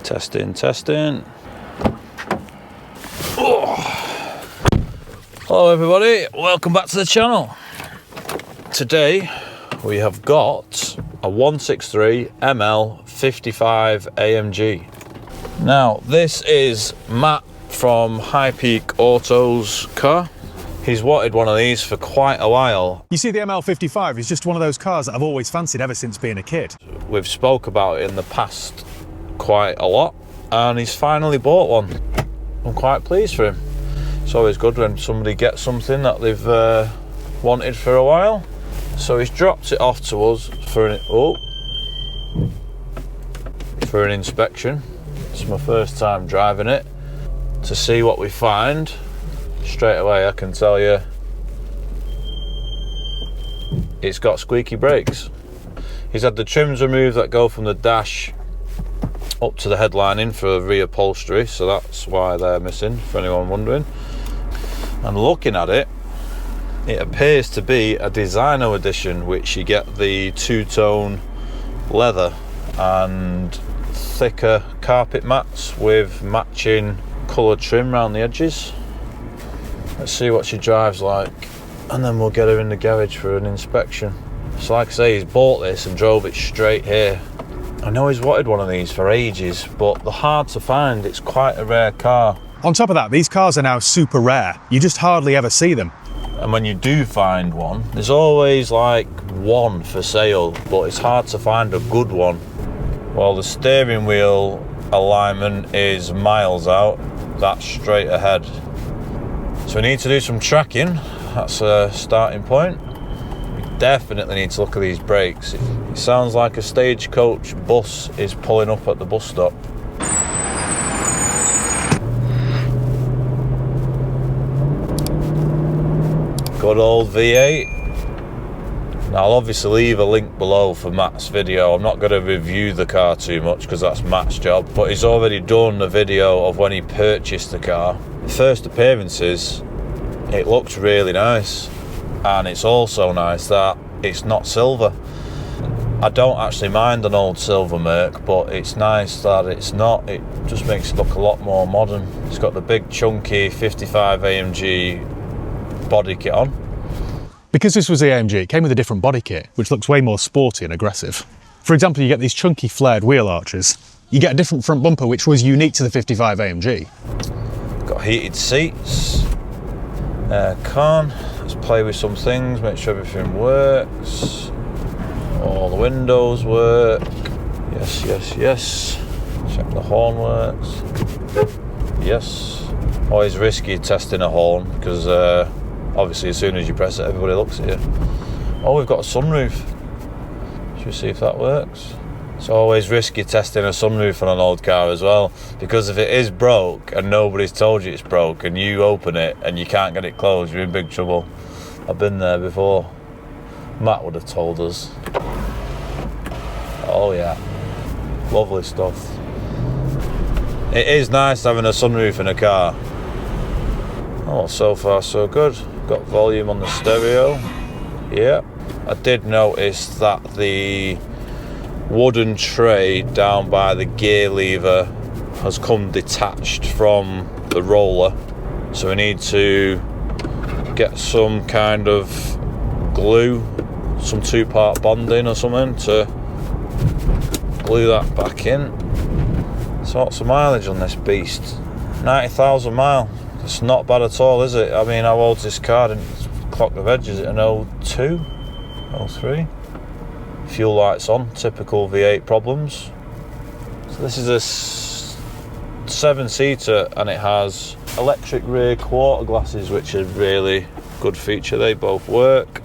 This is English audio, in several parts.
Testing, testing. Oh. Hello everybody, welcome back to the channel. Today we have got a 163 ML55 AMG. Now this is Matt from High Peak Auto's car. He's wanted one of these for quite a while. You see, the ML55 is just one of those cars that I've always fancied ever since being a kid. We've spoke about it in the past quite a lot, and he's finally bought one. I'm quite pleased for him. It's always good when somebody gets something that they've wanted for a while. So he's dropped it off to us for an inspection. It's my first time driving it, to see what we find. Straight away I can tell you it's got squeaky brakes. He's had the trims removed that go from the dash up to the headlining for reupholstery, so that's why they're missing, for anyone wondering. And looking at it, it appears to be a designer edition, which you get the two-tone leather and thicker carpet mats with matching coloured trim around the edges. Let's see what she drives like, and then we'll get her in the garage for an inspection. So like I say, he's bought this and drove it straight here. I know he's wanted one of these for ages, but they're hard to find. It's quite a rare car. On top of that, these cars are now super rare. You just hardly ever see them. And when you do find one, there's always like one for sale, but it's hard to find a good one. Well, the steering wheel alignment is miles out. That's straight ahead. So we need to do some tracking. That's a starting point. We definitely need to look at these brakes. It sounds like a stagecoach bus is pulling up at the bus stop. Good old V8. Now I'll obviously leave a link below for Matt's video. I'm not going to review the car too much because that's Matt's job, but he's already done a video of when he purchased the car. The first appearances, it looks really nice, and it's also nice that it's not silver. I don't actually mind an old silver Merc, but it's nice that it's not. It just makes it look a lot more modern. It's got the big chunky 55 AMG body kit on. Because this was the AMG, it came with a different body kit, which looks way more sporty and aggressive. For example, you get these chunky flared wheel arches. You get a different front bumper, which was unique to the 55 AMG. Got heated seats, aircon. Let's play with some things, make sure everything works. All the windows work. Yes, yes, yes. Check the horn works. Yes. Always risky testing a horn, because obviously as soon as you press it, everybody looks at you. Oh, we've got a sunroof. Should we see if that works? It's always risky testing a sunroof on an old car as well, because if it is broke and nobody's told you it's broke and you open it and you can't get it closed, you're in big trouble. I've been there before. Matt would have told us. Oh yeah, lovely stuff. It is nice having a sunroof in a car. Oh, so far so good. Got volume on the stereo. Yeah. I did notice that the wooden tray down by the gear lever has come detached from the roller, so we need to get some kind of glue, some two-part bonding or something to glue that back in. So what's the mileage on this beast? 90,000 miles. It's not bad at all, is it? I mean, how old's this car? Didn't clock the veg. Is it an 02? 03? Fuel lights on, typical V8 problems. So this is a 7-seater, and it has electric rear quarter glasses, which are really good feature. They both work.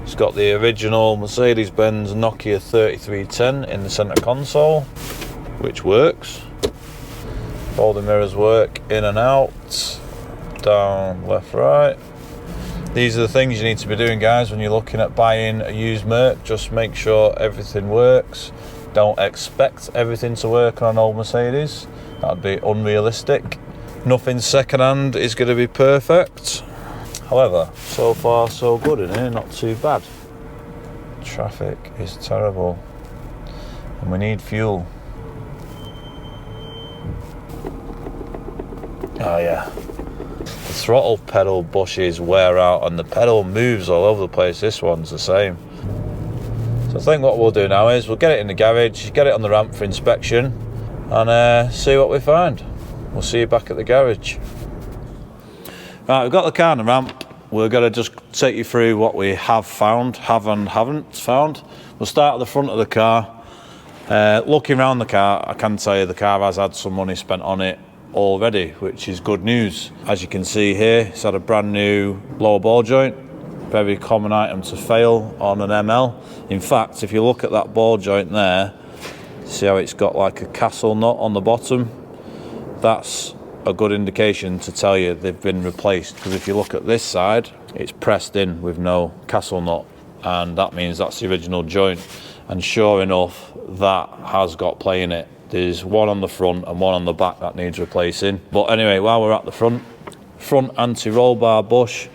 It's got the original mercedes-benz Nokia 3310 in the center console, which works. Folding mirrors work in and out, down, left, right. These are the things you need to be doing, guys, when you're looking at buying a used Merc. Just make sure everything works. Don't expect everything to work on an old Mercedes. That'd be unrealistic. Nothing second-hand is going to be perfect. However, so far so good in here, not too bad. Traffic is terrible, and we need fuel. Oh yeah. The throttle pedal bushes wear out and the pedal moves all over the place. This one's the same. So I think what we'll do now is we'll get it in the garage, get it on the ramp for inspection, and see what we find. We'll see you back at the garage. Right, we've got the car on the ramp. We're going to just take you through what we have found, have and haven't found. We'll start at the front of the car. Looking around the car, I can tell you the car has had some money spent on it already, which is good news. As you can see here, it's had a brand new lower ball joint. Very common item to fail on an ML. In fact, if you look at that ball joint there, see how it's got like a castle nut on the bottom? That's a good indication to tell you they've been replaced, because if you look at this side, it's pressed in with no castle nut, and that means that's the original joint. And sure enough, that has got play in it. There's one on the front and one on the back that needs replacing. But anyway, while we're at the front anti-roll bar bush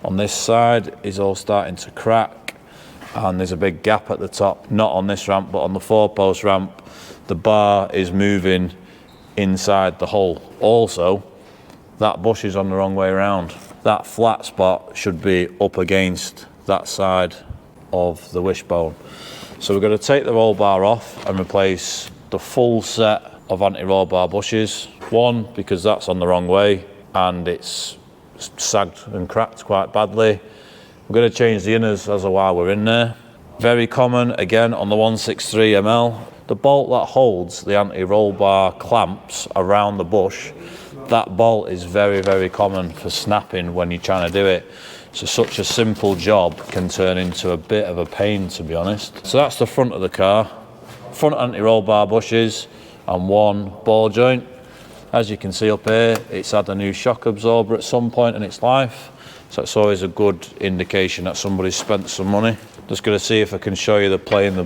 on this side is all starting to crack, and there's a big gap at the top, not on this ramp but on the 4-post ramp. The bar is moving inside the hole. Also, that bush is on the wrong way around. That flat spot should be up against that side of the wishbone. So we're going to take the roll bar off and replace the full set of anti-roll bar bushes. One, because that's on the wrong way and it's sagged and cracked quite badly. We're going to change the inners as a while we're in there. Very common, again, on the 163 ML. The bolt that holds the anti-roll bar clamps around the bush, that bolt is very, very common for snapping when you're trying to do it. So such a simple job can turn into a bit of a pain, to be honest. So that's the front of the car. Front anti-roll bar bushes and one ball joint. As you can see up here, it's had a new shock absorber at some point in its life. So it's always a good indication that somebody's spent some money. Just going to see if I can show you the play in the...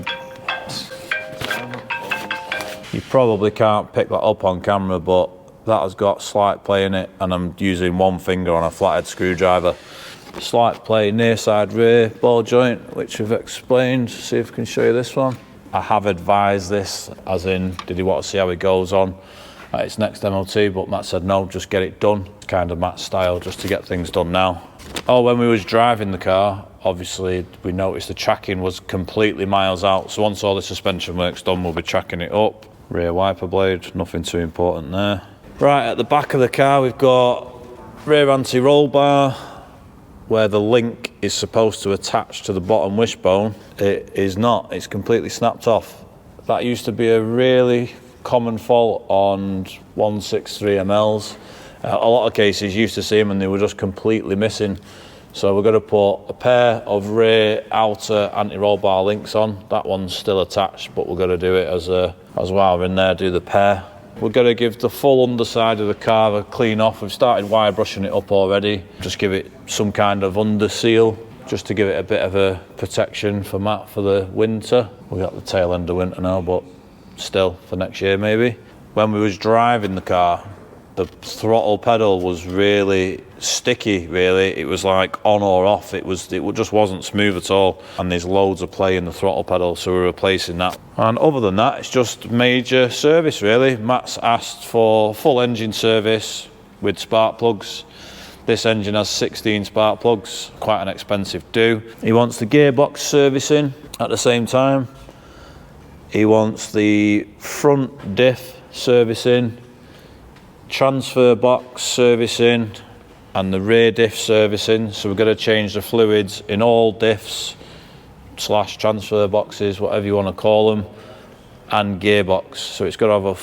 You probably can't pick that up on camera, but that has got slight play in it, and I'm using one finger on a flathead screwdriver. Slight play near side rear ball joint, which we've explained. See if I can show you this one. I have advised this, as in, did you want to see how it goes on at its next MOT, but Matt said no, just get it done. It's kind of Matt's style, just to get things done now. Oh, when we was driving the car, obviously we noticed the tracking was completely miles out, so once all the suspension work's done, we'll be tracking it up. Rear wiper blade, nothing too important there. Right, at the back of the car we've got rear anti-roll bar, where the link is supposed to attach to the bottom wishbone. It is not, it's completely snapped off. That used to be a really common fault on 163 MLs. A lot of cases you used to see them and they were just completely missing. So we're going to put a pair of rear outer anti-roll bar links on. That one's still attached, but we're going to do it as while we're in there, do the pair. We're going to give the full underside of the car a clean off. We've started wire brushing it up already. Just give it some kind of under seal, just to give it a bit of a protection for Matt for the winter. We got the tail end of winter now, but still for next year maybe. When we was driving the car, the throttle pedal was really sticky, really. It was like on or off. It just wasn't smooth at all. And there's loads of play in the throttle pedal, so we're replacing that. And other than that, it's just major service, really. Matt's asked for full engine service with spark plugs. This engine has 16 spark plugs, quite an expensive do. He wants the gearbox servicing at the same time. He wants the front diff servicing, transfer box servicing, and the rear diff servicing. So we're going to change the fluids in all diffs / transfer boxes, whatever you want to call them, and gearbox. So it's got to have a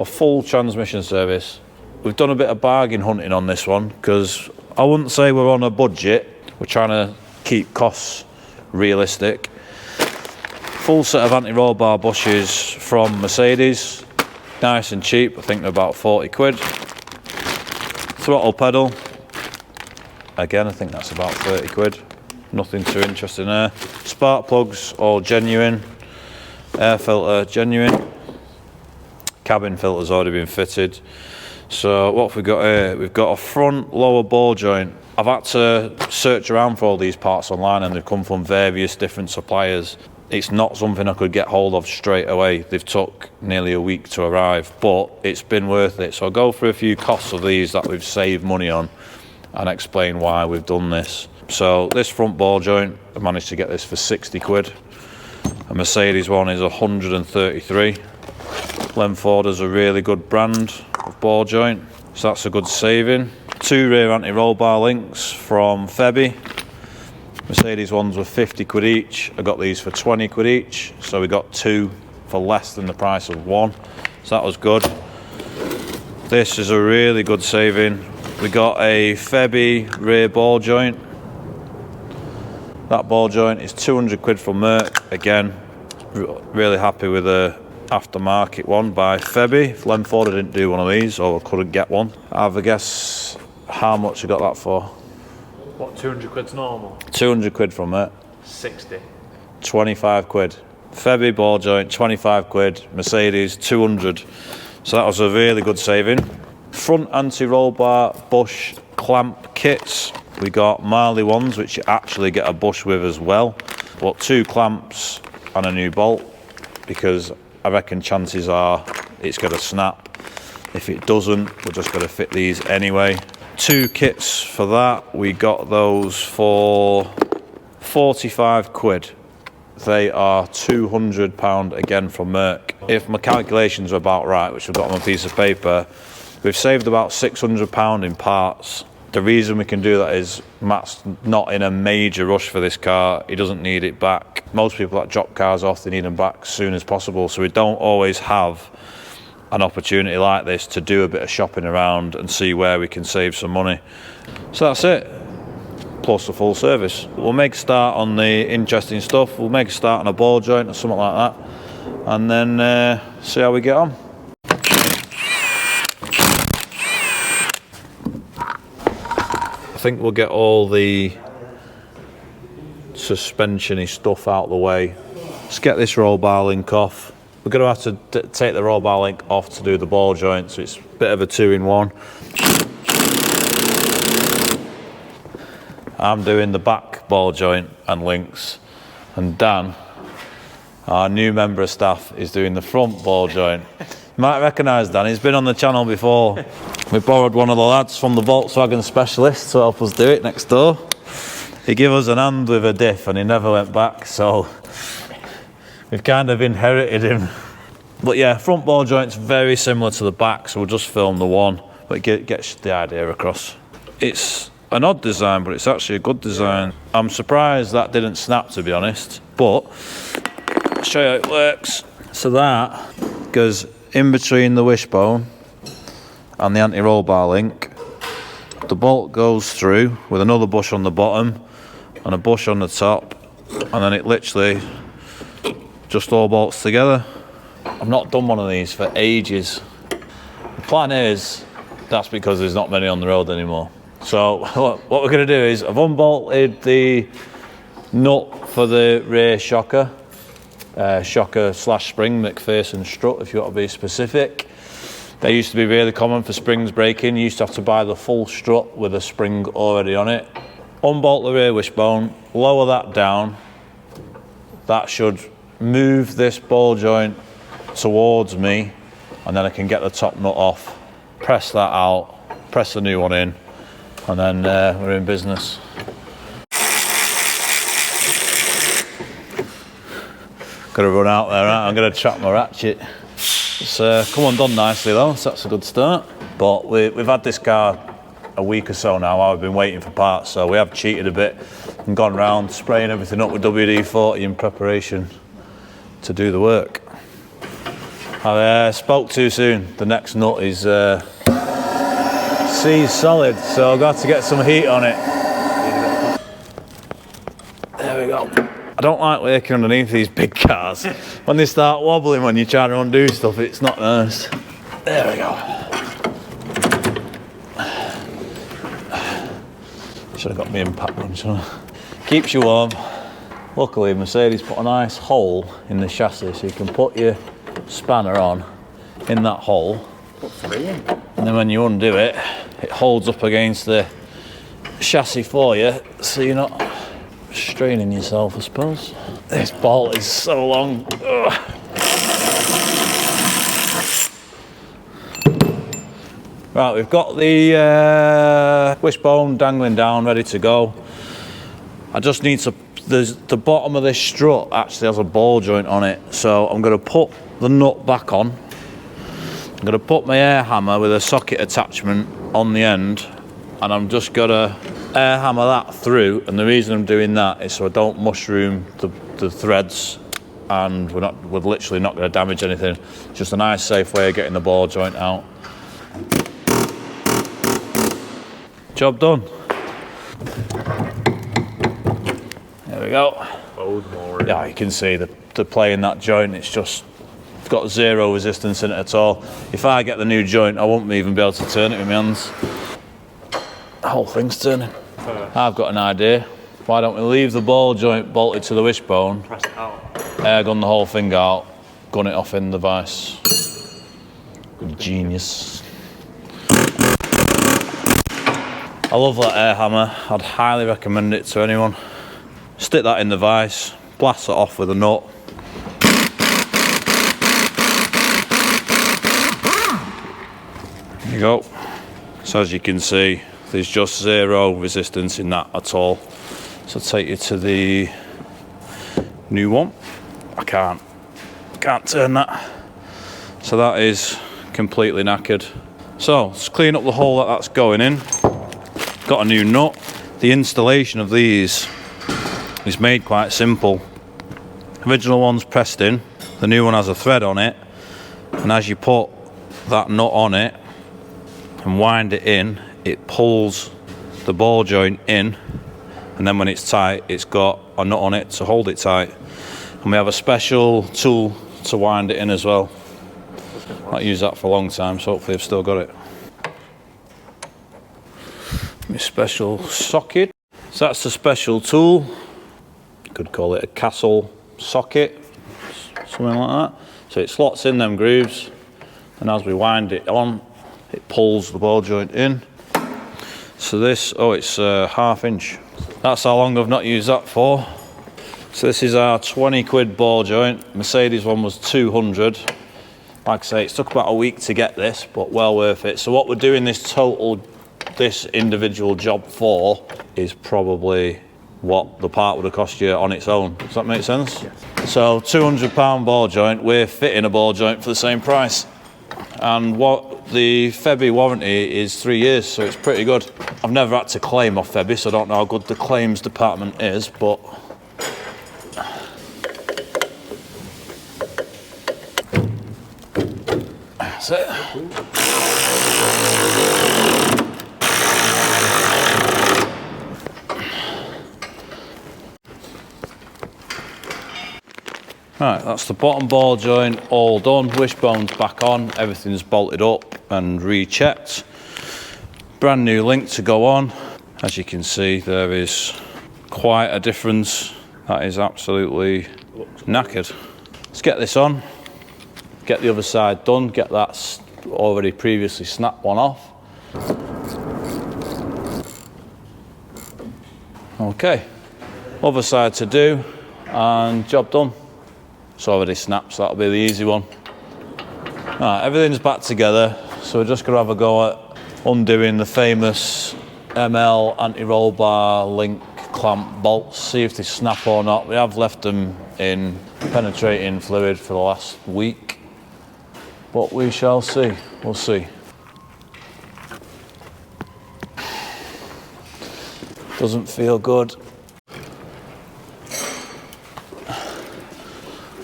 full transmission service. We've done a bit of bargain hunting on this one, because I wouldn't say we're on a budget. We're trying to keep costs realistic. Full set of anti-roll bar bushes from Mercedes. Nice and cheap, I think they're about 40 quid. Throttle pedal, again I think that's about 30 quid. Nothing too interesting there. Spark plugs, all genuine. Air filter, genuine. Cabin filter's already been fitted. So what have we got here? We've got a front lower ball joint. I've had to search around for all these parts online, and they've come from various different suppliers. It's not something I could get hold of straight away. They've took nearly a week to arrive, but it's been worth it. So I'll go through a few costs of these that we've saved money on and explain why we've done this. So this front ball joint, I managed to get this for 60 quid. A Mercedes one is 133. Lemforder's a really good brand of ball joint, so that's a good saving. 2 rear anti-roll bar links from Febby. Mercedes ones were 50 quid each. I got these for 20 quid each, so we got 2 for less than the price of 1. So that was good. This is a really good saving. We got a Febby rear ball joint. That ball joint is 200 quid from Merc. Again, really happy with the aftermarket one by Febby. Lemforder didn't do one of these, or I couldn't get one. I have a guess how much I got that for. What, 200 quid's normal? 200 quid from it. 60. 25 quid. Febby ball joint, 25 quid. Mercedes, 200. So that was a really good saving. Front anti-roll bar bush clamp kits. We got Marley ones, which you actually get a bush with as well. But 2 clamps and a new bolt, because I reckon chances are it's going to snap. If it doesn't, we're just going to fit these anyway. 2 kits for that. We got those for 45 quid. They are £200 again from Merc. If my calculations are about right, which I've got on a piece of paper, we've saved about £600 in parts. The reason we can do that is Matt's not in a major rush for this car. He doesn't need it back. Most people that drop cars off, they need them back as soon as possible. So we don't always have an opportunity like this to do a bit of shopping around and see where we can save some money. So that's it, plus the full service. We'll make a start on the interesting stuff. We'll make a start on a ball joint or something like that, and then see how we get on. I think we'll get all the suspension-y stuff out of the way. Let's get this roll bar link off. We're going to have to take the roll bar link off to do the ball joint, so it's a bit of a 2-in-1. I'm doing the back ball joint and links, and Dan, our new member of staff, is doing the front ball joint. You might recognise Dan, he's been on the channel before. We borrowed one of the lads from the Volkswagen specialist to help us do it next door. He gave us an hand with a diff and he never went back, so we've kind of inherited him. But yeah, front ball joint's very similar to the back, so we'll just film the one, but it gets the idea across. It's an odd design, but it's actually a good design. I'm surprised that didn't snap, to be honest, but I'll show you how it works. So that goes in between the wishbone and the anti-roll bar link. The bolt goes through with another bush on the bottom and a bush on the top, and then it literally just all bolts together. I've not done one of these for ages. The plan is, that's because there's not many on the road anymore. So what we're going to do is, I've unbolted the nut for the rear shocker, shocker/spring, McPherson strut if you want to be specific. They used to be really common for springs breaking. You used to have to buy the full strut with a spring already on it. Unbolt the rear wishbone, lower that down. That should move this ball joint towards me, and then I can get the top nut off, press that out, press the new one in, and then we're in business. Gotta run out there, right? I'm gonna trap my ratchet. It's come undone nicely though, so that's a good start. But we've had this car a week or so now. I've been waiting for parts, so we have cheated a bit and gone round spraying everything up with WD-40 in preparation to do the work. I spoke too soon. The next nut is seized solid, so I've got to get some heat on it. There we go. I don't like working underneath these big cars. When they start wobbling when you try to undo stuff, it's not nice. There we go. Should have got my impact one, shouldn't I? Keeps you warm. Luckily, Mercedes put a nice hole in the chassis, so you can put your spanner on in that hole. Put 3 in. And then when you undo it, it holds up against the chassis for you, so you're not Straining yourself, I suppose. This bolt is so long. Ugh. Right, we've got the wishbone dangling down, ready to go. I just need to, the bottom of this strut actually has a ball joint on it, so I'm going to put the nut back on. I'm going to put my air hammer with a socket attachment on the end, and I'm just going to air hammer that through, and the reason I'm doing that is so I don't mushroom the threads, and we're literally not going to damage anything. It's just a nice safe way of getting the ball joint out. Job done. There we go. Yeah, you can see the play in that joint, it's got zero resistance in it at all. If I get the new joint, I won't even be able to turn it with my hands. The whole thing's turning. I've got an idea. Why don't we leave the ball joint bolted to the wishbone, press it out, air gun the whole thing out, gun it off in the vise. Good genius. I love that air hammer. I'd highly recommend it to anyone. Stick that in the vise, blast it off with a nut. There you go. So as you can see, there's just zero resistance in that at all. So I'll take you to the new one. I can't turn that. So that is completely knackered. So let's clean up the hole that's going in. Got a new nut. The installation of these is made quite simple. Original one's pressed in, the new one has a thread on it, and as you put that nut on it and wind it in, it pulls the ball joint in, and then when it's tight, it's got a nut on it to hold it tight. And we have a special tool to wind it in as well. I've used that for a long time, so hopefully I've still got it. My special socket. So that's the special tool. You could call it a castle socket, something like that. So it slots in them grooves, and as we wind it on, it pulls the ball joint in. So this, it's ½ inch. That's how long I've not used that for. So this is our 20 quid ball joint. Mercedes one was 200. Like I say, it took about a week to get this, but well worth it. So what we're doing this individual job for is probably what the part would have cost you on its own. Does that make sense? Yes. So £200 ball joint, we're fitting a ball joint for the same price. And what the Febby warranty is 3 years, so it's pretty good. I've never had to claim off Febby, so I don't know how good the claims department is, but that's it. Right, that's the bottom ball joint all done. Wishbone's back on, everything's bolted up and rechecked. Brand new link to go on. As you can see, there is quite a difference. That is absolutely knackered. Let's get this on, get the other side done, get that already previously snapped one off. Okay, other side to do, and job done. It's already snapped, so that'll be the easy one. Right, everything's back together, so we're just going to have a go at undoing the famous ML anti-roll bar link clamp bolts, see if they snap or not. We have left them in penetrating fluid for the last week, but we shall see. We'll see. Doesn't feel good.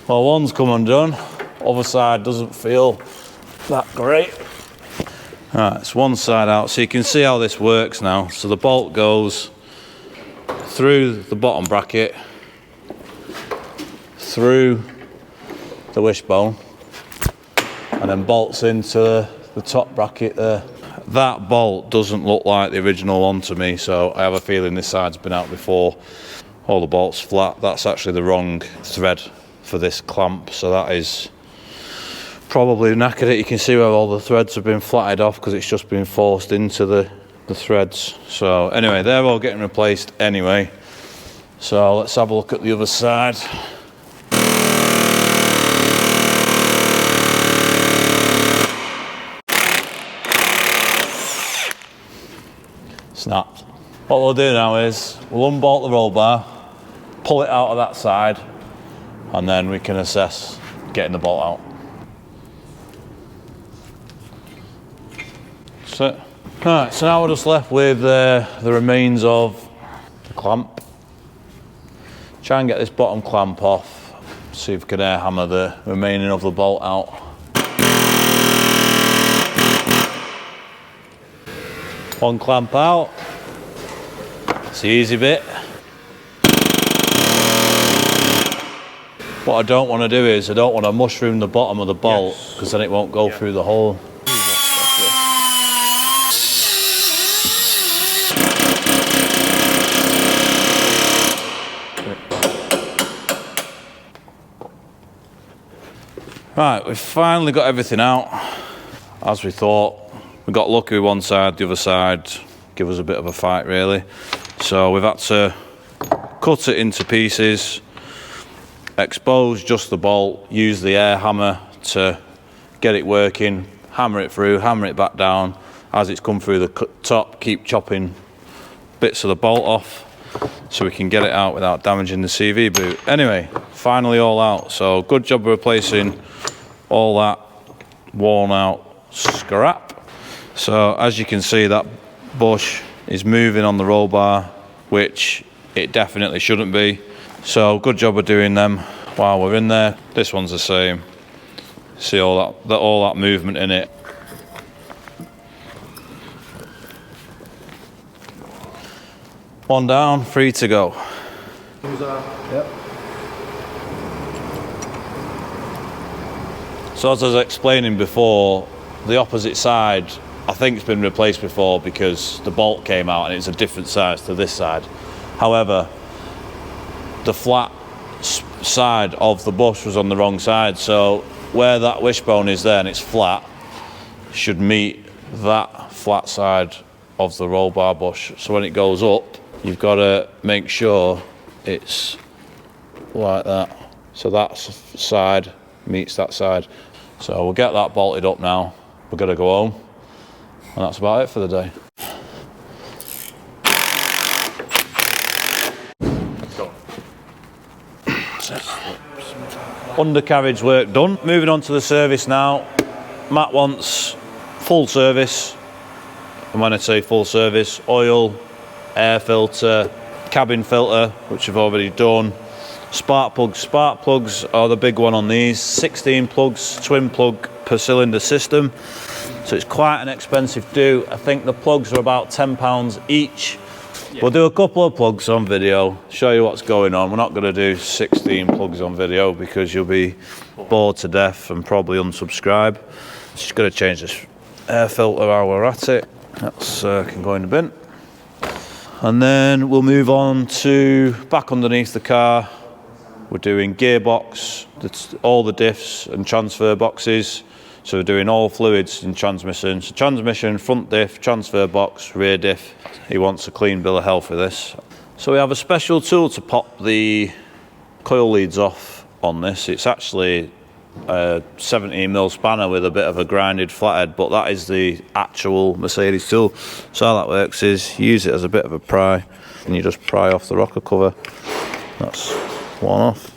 Well, one's come undone, other side doesn't feel that great. Right, it's one side out, so you can see how this works now. So the bolt goes through the bottom bracket, through the wishbone, and then bolts into the top bracket there. That bolt doesn't look like the original one to me, so I have a feeling this side's been out before. All the bolts flat. That's actually the wrong thread for this clamp, so that is probably knackered it. You can see where all the threads have been flatted off because it's just been forced into the threads. So anyway, they're all getting replaced anyway. So let's have a look at the other side. Snapped. What we'll do now is we'll unbolt the roll bar, pull it out of that side, and then we can assess getting the bolt out. That's it. Right, so now we're just left with the remains of the clamp. Try and get this bottom clamp off, see if we can air hammer the remaining of the bolt out. One clamp out, it's the easy bit. What I don't want to do is I don't want to mushroom the bottom of the bolt, because then it won't go through the hole. Right, we've finally got everything out, as we thought. We got lucky with one side, the other side give us a bit of a fight really. So we've had to cut it into pieces, expose just the bolt, use the air hammer to get it working, hammer it through, hammer it back down. As it's come through the top, keep chopping bits of the bolt off so we can get it out without damaging the CV boot. Anyway, finally all out. So good job of replacing all that worn out scrap. So as you can see, that bush is moving on the roll bar, which it definitely shouldn't be. So good job of doing them while we're in there. This one's the same. See all that movement in it. One down, 3 to go. Yep. So as I was explaining before, the opposite side, I think it's been replaced before because the bolt came out and it's a different size to this side. However, the flat side of the bush was on the wrong side, so where that wishbone is there and it's flat, should meet that flat side of the roll bar bush. So when it goes up, you've got to make sure it's like that. So that side meets that side. So we'll get that bolted up now. We're going to go home. And that's about it for the day. Undercarriage work done. Moving on to the service now. Matt wants full service. And when I say full service, oil, air filter, cabin filter, which I've already done. Spark plugs. Spark plugs are the big one on these. 16 plugs, twin plug per cylinder system. So it's quite an expensive do. I think the plugs are about £10 each. Yeah. We'll do a couple of plugs on video, show you what's going on. We're not going to do 16 plugs on video because you'll be bored to death and probably unsubscribe. Just going to change this air filter while we're at it. That's can go in the bin. And then we'll move on to back underneath the car. We're doing gearbox, all the diffs and transfer boxes. So we're doing all fluids in transmission. So transmission, front diff, transfer box, rear diff. He wants a clean bill of health with this. So we have a special tool to pop the coil leads off on this. It's actually a 17mm spanner with a bit of a grinded flathead, but that is the actual Mercedes tool. So how that works is you use it as a bit of a pry, and you just pry off the rocker cover. That's one off.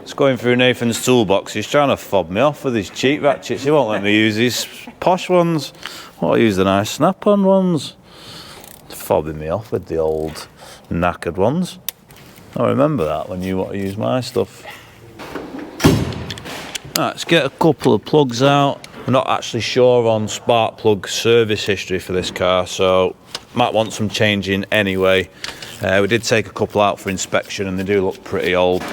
It's going through Nathan's toolbox. He's trying to fob me off with his cheap ratchets. He won't let me use these posh ones. I'll use the nice snap-on ones. Fobbing me off with the old knackered ones. I remember that when you want to use my stuff. Right, let's get a couple of plugs out. I'm not actually sure on spark plug service history for this car, so might want some changing anyway. We did take a couple out for inspection and they do look pretty old.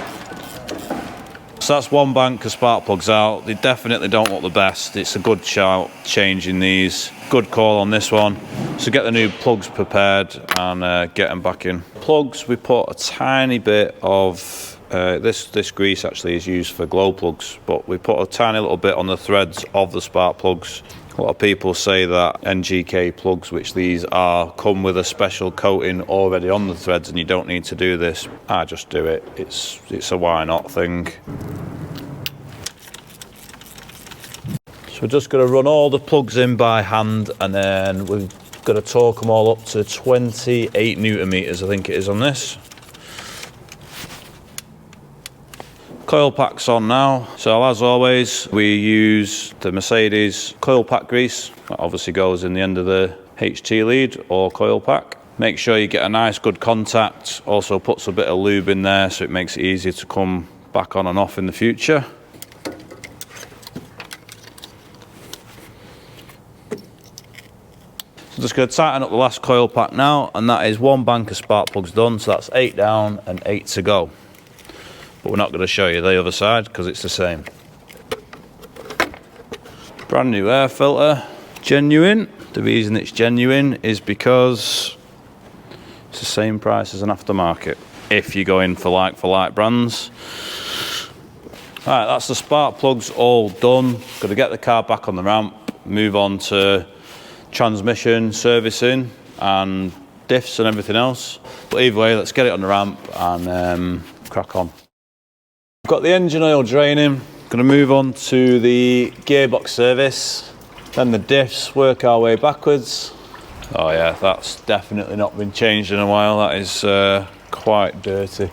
So that's one bank of spark plugs out. They definitely don't look the best. It's a good shout changing these. Good call on this one. So get the new plugs prepared and get them back in. Plugs, we put a tiny bit of this grease actually is used for glow plugs, but we put a tiny little bit on the threads of the spark plugs. A lot of people say that NGK plugs, which these are, come with a special coating already on the threads and you don't need to do this. I just do it. It's a why not thing. So we're just going to run all the plugs in by hand, and then we're going to torque them all up to 28 Newton meters, I think it is on this. Coil pack's on now, so as always we use the Mercedes coil pack grease. That obviously goes in the end of the HT lead or coil pack. Make sure you get a nice good contact, also puts a bit of lube in there so it makes it easier to come back on and off in the future. So just going to tighten up the last coil pack now, and that is one bank of spark plugs done, so that's 8 down and 8 to go. But we're not going to show you the other side because it's the same. Brand new air filter, genuine. The reason it's genuine is because it's the same price as an aftermarket if you go in for like brands. Alright, that's the spark plugs all done. Got to get the car back on the ramp, move on to transmission, servicing and diffs and everything else. But either way, let's get it on the ramp and crack on. Got the engine oil draining, going to move on to the gearbox service, then the diffs, work our way backwards. Oh yeah, that's definitely not been changed in a while, that is quite dirty.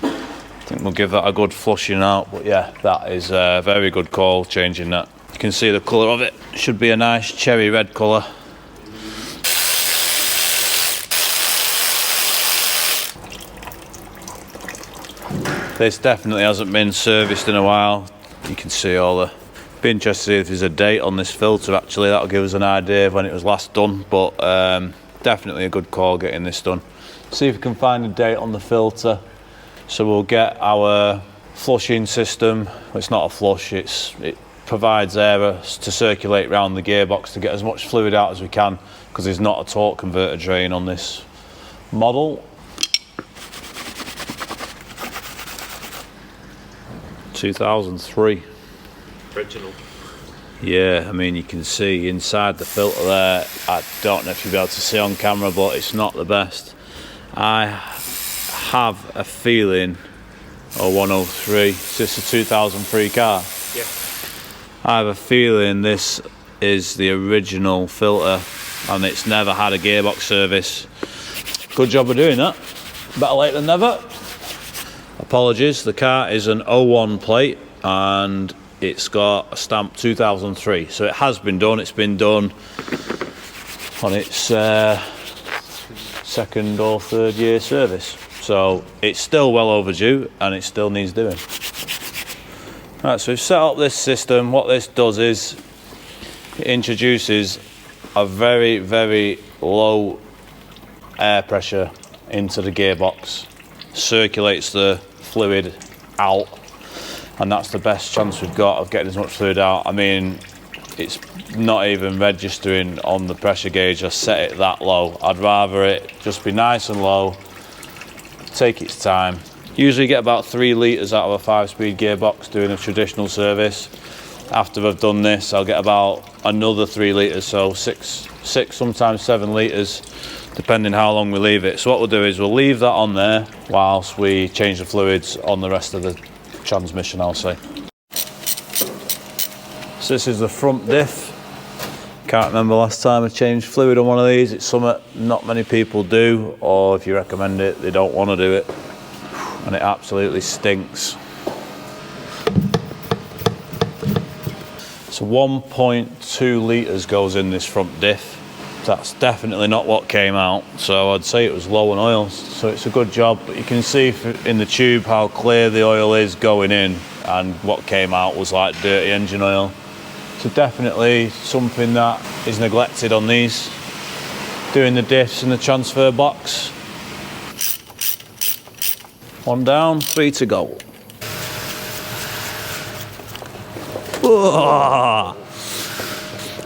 I think we'll give that a good flushing out, but yeah, that is a very good call, changing that. You can see the colour of it, should be a nice cherry red colour. This definitely hasn't been serviced in a while. You can see all the... Be interested to see if there's a date on this filter actually, that'll give us an idea of when it was last done, but definitely a good call getting this done. See if we can find a date on the filter. So we'll get our flushing system, it's not a flush, it provides air to circulate around the gearbox to get as much fluid out as we can, because there's not a torque converter drain on this model. 2003. Original. Yeah, I mean you can see inside the filter there, I don't know if you'll be able to see on camera, but it's not the best. I have a feeling, 103, is this a 2003 car? Yeah. I have a feeling this is the original filter and it's never had a gearbox service. Good job of doing that. Better late than never. Apologies, the car is an 01 plate and it's got a stamp 2003, so it has been done. It's been done on its second or third year service, so it's still well overdue and it still needs doing. Right, so we've set up this system. What this does is it introduces a very, very low air pressure into the gearbox, circulates the fluid out, and that's the best chance we've got of getting as much fluid out. I mean, it's not even registering on the pressure gauge. I set it that low. I'd rather it just be nice and low, take its time. Usually get about 3 litres out of a 5-speed gearbox doing a traditional service. After I've done this, I'll get about another 3 litres, so 6, sometimes 7 litres, depending how long we leave it. So what we'll do is we'll leave that on there whilst we change the fluids on the rest of the transmission, I'll say. So this is the front diff. Can't remember last time I changed fluid on one of these. It's something not many people do, or if you recommend it, they don't want to do it. And it absolutely stinks. So 1.2 litres goes in this front diff. That's definitely not what came out, so I'd say it was low on oil, so it's a good job. But you can see in the tube how clear the oil is going in, and what came out was like dirty engine oil. So definitely something that is neglected on these. Doing the diffs in the transfer box. 1 down, 3 to go. Whoa.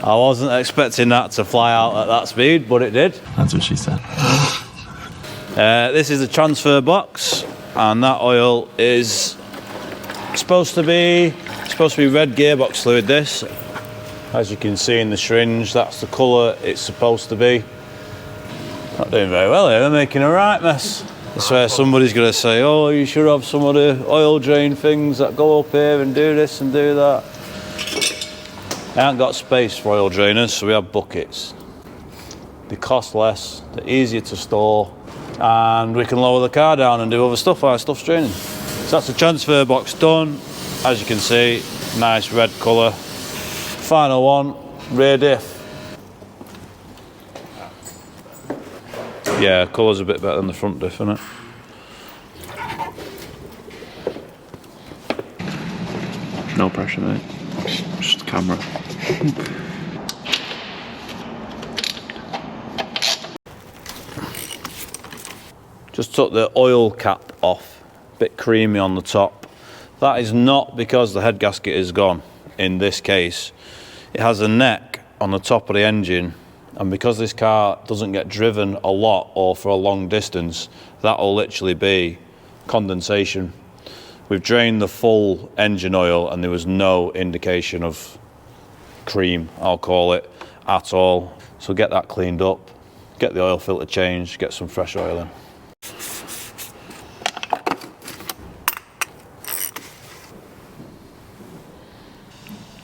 I wasn't expecting that to fly out at that speed, but it did. That's what she said. This is the transfer box, and that oil is supposed to be red gearbox fluid. This, As you can see in the syringe, that's the colour it's supposed to be. Not doing very well here, they're making a right mess. I swear somebody's going to say, oh, you should have some of the oil drain things that go up here and do this and do that. I haven't got space for oil drainers, so we have buckets. They cost less, they're easier to store, and we can lower the car down and do other stuff while stuff's draining. So that's the transfer box done. As you can see, nice red colour. Final one, rear diff. Yeah, colour's a bit better than the front diff, isn't it? No pressure, mate. Just the camera. Just took the oil cap off, bit creamy on the top. That is not because the head gasket is gone. In this case, it has a neck on the top of the engine, and because this car doesn't get driven a lot or for a long distance, that will literally be condensation. We've drained the full engine oil and there was no indication of cream, I'll call it, at all. So get that cleaned up, get the oil filter changed, get some fresh oil in.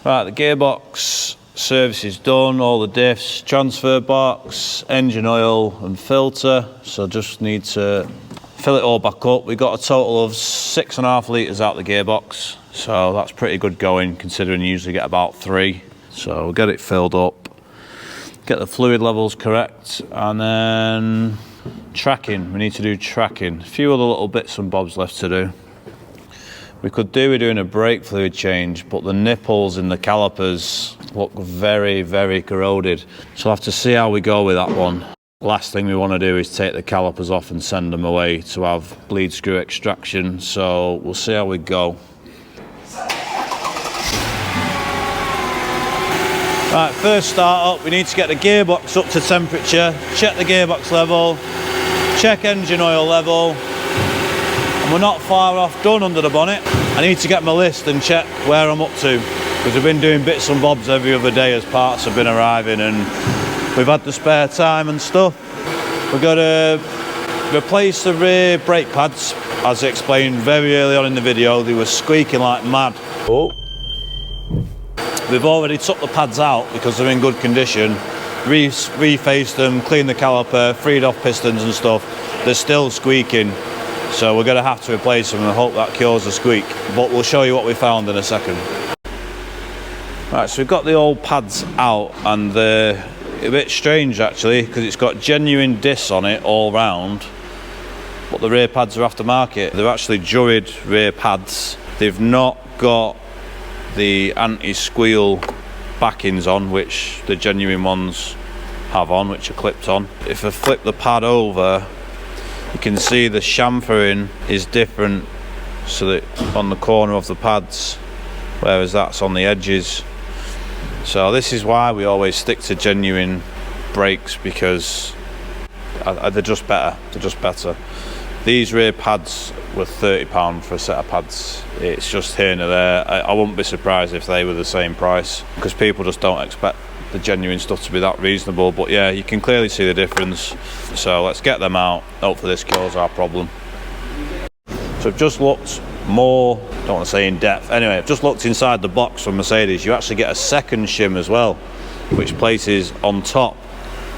Right, the gearbox service is done, all the diffs, transfer box, engine oil and filter. So just need to fill it all back up. We got a total of 6.5 litres out the gearbox. So that's pretty good going, considering you usually get about 3. So we'll get it filled up, get the fluid levels correct, and then tracking. We need to do tracking. A few other little bits and bobs left to do. We could do with doing a brake fluid change, but the nipples in the calipers look very, very corroded. So I'll have to see how we go with that one. Last thing we want to do is take the calipers off and send them away to have bleed screw extraction. So we'll see how we go. Right, first start up, we need to get the gearbox up to temperature, check the gearbox level, check engine oil level. And we're not far off done under the bonnet. I need to get my list and check where I'm up to, because we've been doing bits and bobs every other day as parts have been arriving, and we've had the spare time and stuff. We've got to replace the rear brake pads, as explained very early on in the video. They were squeaking like mad. Oh. We've already took the pads out because they're in good condition, refaced them, cleaned the caliper, freed off pistons and stuff. They're still squeaking. So we're going to have to replace them and hope that cures the squeak. But we'll show you what we found in a second. Right, so we've got the old pads out, and they're a bit strange actually, because it's got genuine discs on it all round, but the rear pads are aftermarket. They're actually Jurid rear pads. They've not got the anti-squeal backings on, which the genuine ones have on, which are clipped on. If I flip the pad over, you can see the chamfering is different, so that on the corner of the pads, whereas that's on the edges. So this is why we always stick to genuine brakes, because they're just better. They're just better. These rear pads were £30 for a set of pads. It's just here and there. I wouldn't be surprised if they were the same price, because people just don't expect the genuine stuff to be that reasonable. But yeah, you can clearly see the difference. So let's get them out. Hopefully this cures our problem. So I've just looked more, don't want to say in depth, anyway, I've just looked inside the box from Mercedes. You actually get a second shim as well, which places on top,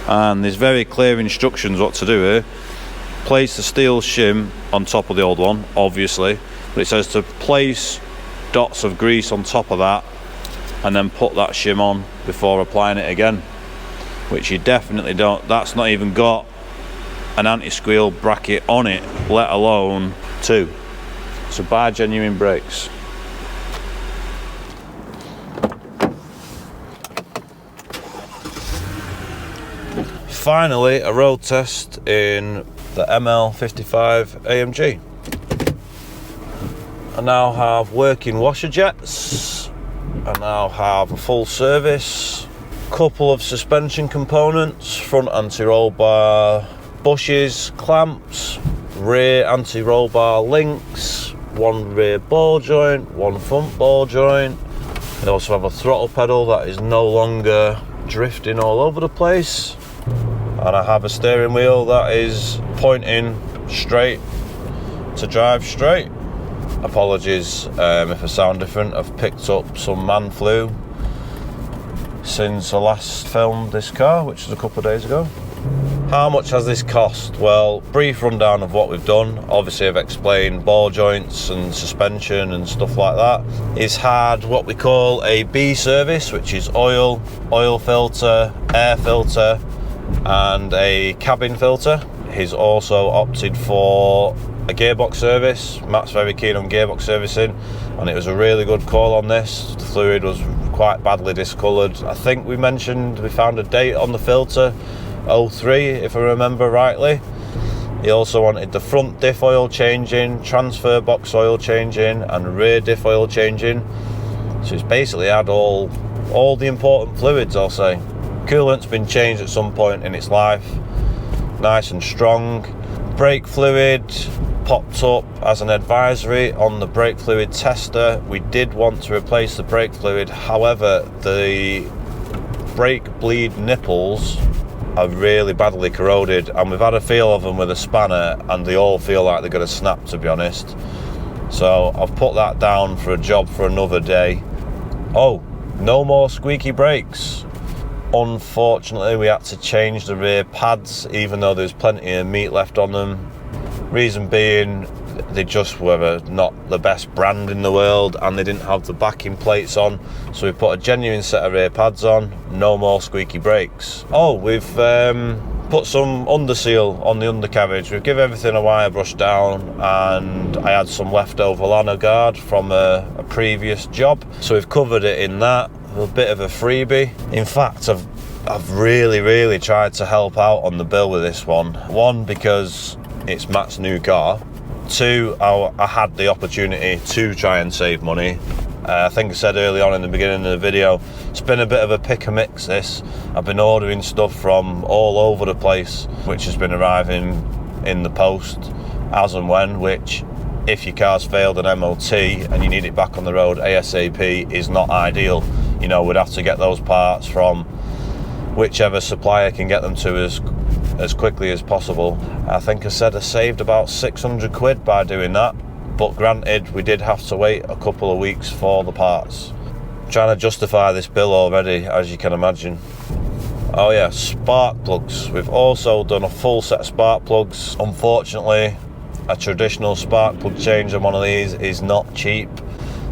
and there's very clear instructions what to do here. Place the steel shim on top of the old one, obviously, but it says to place dots of grease on top of that and then put that shim on before applying it again, which you definitely don't. That's not even got an anti-squeal bracket on it, let alone 2. So buy genuine brakes. Finally, a road test in the ML55 AMG. I now have working washer jets. I now have a full service, couple of suspension components, front anti-roll bar bushes, clamps, rear anti-roll bar links, one rear ball joint, one front ball joint, I also have a throttle pedal that is no longer drifting all over the place, and I have a steering wheel that is pointing straight to drive straight. Apologies if I sound different. I've picked up some man flu since I last filmed this car, which was a couple of days ago. How much has this cost? Well, brief rundown of what we've done. Obviously I've explained ball joints and suspension and stuff like that. It's had what we call a B service, which is oil filter, air filter and a cabin filter. He's also opted for a gearbox service. Matt's very keen on gearbox servicing, and it was a really good call on this. The fluid was quite badly discoloured. I think we mentioned we found a date on the filter, 03 if I remember rightly. He also wanted the front diff oil changing, transfer box oil changing and rear diff oil changing. So it's basically had all the important fluids, I'll say. Coolant's been changed at some point in its life, nice and strong. Brake fluid popped up as an advisory on the brake fluid tester. We did want to replace the brake fluid, however the brake bleed nipples are really badly corroded, and we've had a feel of them with a spanner and they all feel like they're going to snap, to be honest. So I've put that down for a job for another day. Oh, no more squeaky brakes. Unfortunately we had to change the rear pads, even though there's plenty of meat left on them. Reason being, they just were not the best brand in the world and they didn't have the backing plates on, so we put a genuine set of rear pads on. No more squeaky brakes. Oh, we've put some underseal on the undercarriage. We've given everything a wire brush down, and I had some leftover lano guard from a previous job, so we've covered it in that. A bit of a freebie. In fact, I've really tried to help out on the bill with this one. One, because it's Matt's new car. Two, I had the opportunity to try and save money. I think I said early on in the beginning of the video, it's been a bit of a pick and mix this. I've been ordering stuff from all over the place, which has been arriving in the post as and when, which, if your car's failed an MOT and you need it back on the road ASAP, is not ideal. You know, we'd have to get those parts from whichever supplier can get them to us as quickly as possible. I think I said I saved about 600 quid by doing that, but granted we did have to wait a couple of weeks for the parts. I'm trying to justify this bill already, as you can imagine. Oh yeah, spark plugs. We've also done a full set of spark plugs. Unfortunately, a traditional spark plug change on one of these is not cheap.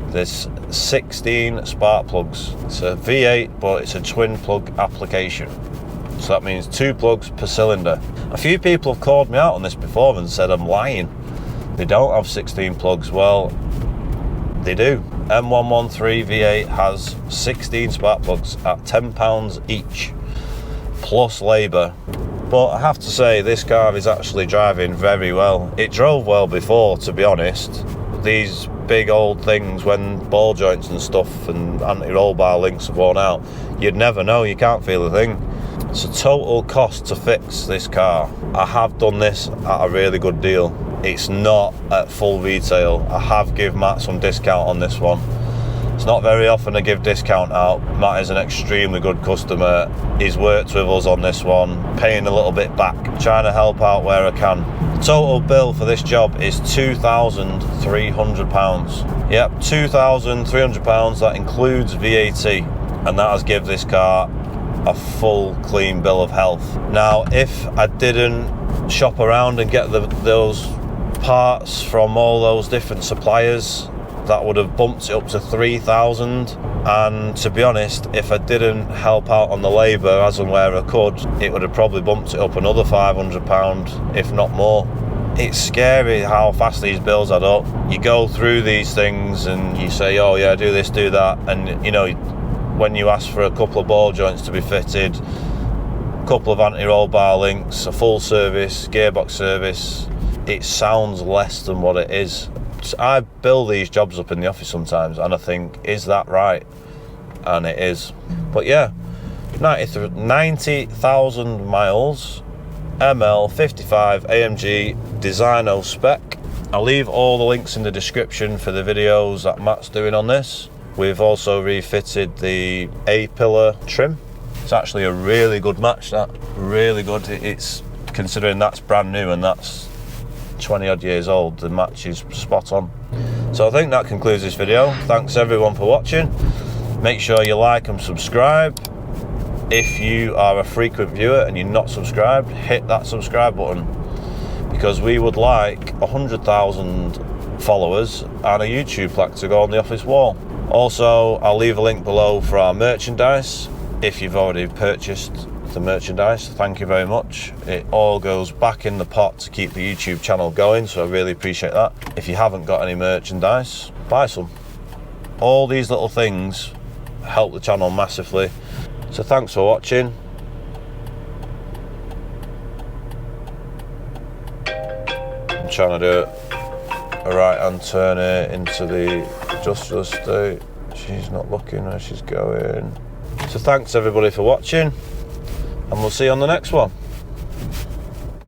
There's 16 spark plugs. It's a V8, but it's a twin plug application. So that means 2 plugs per cylinder. A few people have called me out on this before and said I'm lying. They don't have 16 plugs. Well, they do. M113 V8 has 16 spark plugs at £10 each, plus labour. But I have to say, this car is actually driving very well. It drove well before, to be honest. These big old things, when ball joints and stuff and anti-roll bar links have worn out, you'd never know, you can't feel a thing. It's a total cost to fix this car. I have done this at a really good deal. It's not at full retail. I have given Matt some discount on this one. It's not very often I give discount out. Matt is an extremely good customer. He's worked with us on this one, paying a little bit back, trying to help out where I can. The total bill for this job is £2,300. Yep, £2,300. That includes VAT, and that has given this car a full clean bill of health. Now, if I didn't shop around and get those parts from all those different suppliers, that would have bumped it up to 3,000. And to be honest, if I didn't help out on the labour as and where I could, it would have probably bumped it up another £500, if not more. It's scary how fast these bills add up. You go through these things and you say, oh yeah, do this, do that, and you know, when you ask for a couple of ball joints to be fitted, a couple of anti-roll bar links, a full service, gearbox service, it sounds less than what it is. I bill these jobs up in the office sometimes and I think, is that right? And it is. But yeah, 90,000 miles, ML55 AMG Designo spec. I'll leave all the links in the description for the videos that Matt's doing on this. We've also refitted the A-pillar trim. It's actually a really good match, that. Really good. It's, considering that's brand new and that's 20 odd years old, the match is spot on. So I think that concludes this video. Thanks everyone for watching. Make sure you like and subscribe. If you are a frequent viewer and you're not subscribed, hit that subscribe button, because we would like 100,000 followers and a YouTube plaque to go on the office wall. Also, I'll leave a link below for our merchandise. If you've already purchased the merchandise, thank you very much. It all goes back in the pot to keep the YouTube channel going, so I really appreciate that. If you haven't got any merchandise, buy some. All these little things help the channel massively. So thanks for watching. I'm trying to do a right hand turn here into the industrial estate. She's not looking where she's going. So thanks everybody for watching, and we'll see you on the next one.